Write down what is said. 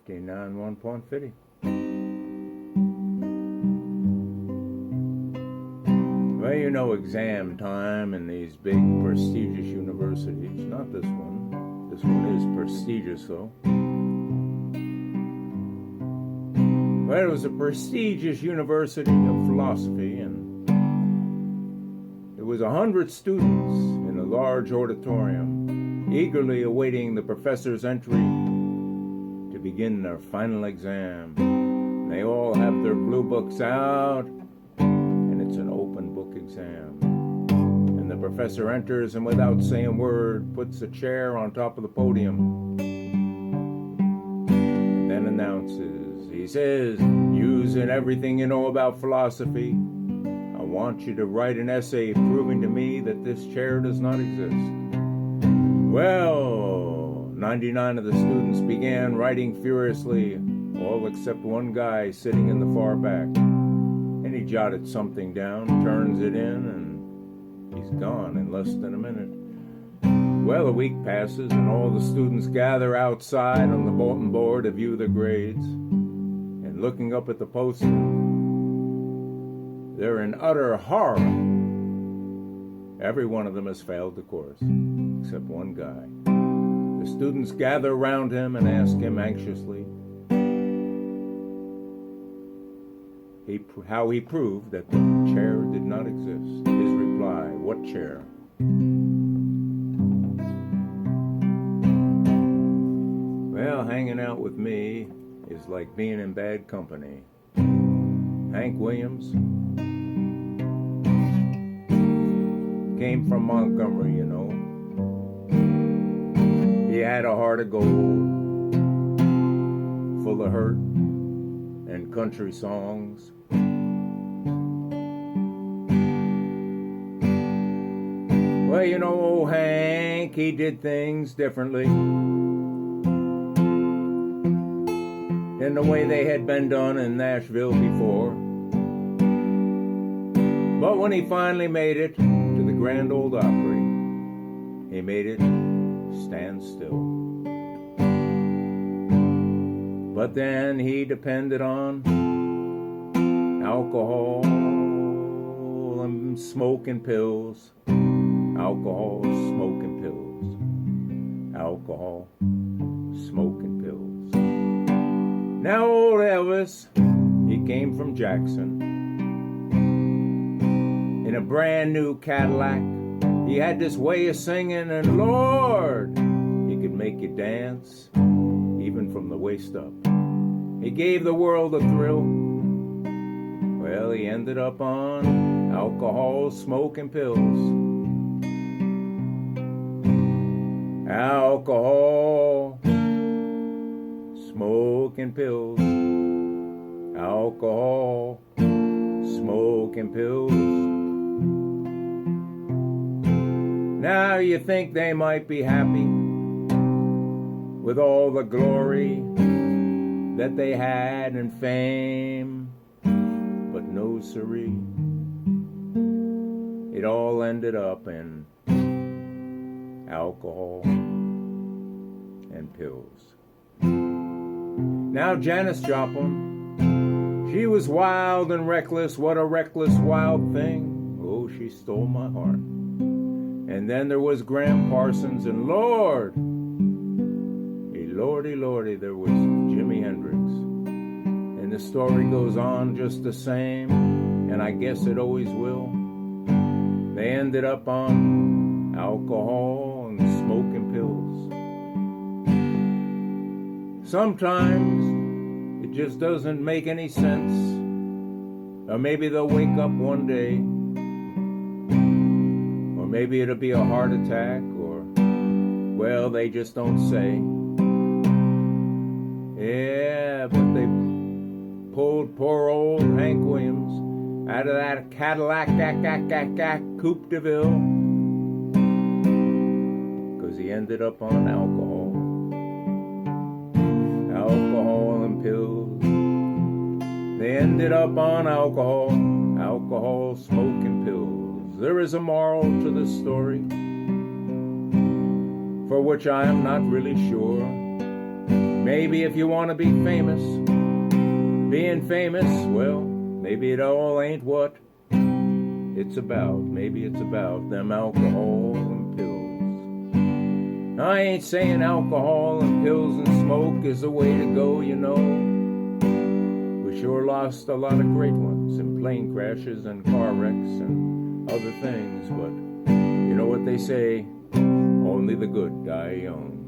89.50. Well, you know, exam time in these big prestigious universities. Not this one. This one is prestigious, though. Well, it was a prestigious university of philosophy, and there was 100 students in a large auditorium, eagerly awaiting the professor's entry to begin their final exam. And they all have their blue books out, and it's an open book exam. And the professor enters, and without saying a word, puts a chair on top of the podium, and then announces, he says, using everything you know about philosophy, I want you to write an essay proving to me that this chair does not exist. Well, 99 of the students began writing furiously, all except one guy sitting in the far back. And he jotted something down, turns it in, and he's gone in less than a minute. Well, a week passes, and all the students gather outside on the bulletin board to view their grades. And looking up at the poster, they're in utter horror. Every one of them has failed the course, except one guy. The students gather around him and ask him anxiously how he proved that the chair did not exist. His reply, what chair? Well, hanging out with me is like being in bad company. Hank Williams came from Montgomery, you know. He had a heart of gold, full of hurt and country songs. Well, you know, old Hank, he did things differently in the way they had been done in Nashville before. But when he finally made it to the Grand Ole Opry, he made it stand still. But then he depended on alcohol and smoking pills. Alcohol, smoking pills. Alcohol, smoking pills. Now old Elvis, he came from Jackson in a brand new Cadillac. He had this way of singing, and Lord, he could make you dance, even from the waist up. He gave the world a thrill. Well, he ended up on alcohol, smoking pills. Alcohol, smoking pills. Alcohol, smoking pills. Now you think they might be happy with all the glory that they had and fame, but no siree. It all ended up in alcohol and pills. Now Janis Joplin, she was wild and reckless. What a reckless, wild thing. Oh, she stole my heart. And then there was Graham Parsons, and Lord, lordy, lordy, there was Jimi Hendrix. And the story goes on just the same, and I guess it always will. They ended up on alcohol and smoking pills. Sometimes it just doesn't make any sense. Or maybe they'll wake up one day, or maybe it'll be a heart attack, or, well, they just don't say. Yeah, but they pulled poor old Hank Williams out of that Cadillac Coupe de Ville, 'cause he ended up on alcohol and pills. They ended up on alcohol, smoking pills. There is a moral to this story, for which I am not really sure. Maybe if you want to be famous, being famous, well, maybe it all ain't what it's about. Maybe it's about them alcohol and pills. I ain't saying alcohol and pills and smoke is the way to go, you know. We sure lost a lot of great ones in plane crashes and car wrecks and other things, but you know what they say, only the good die young.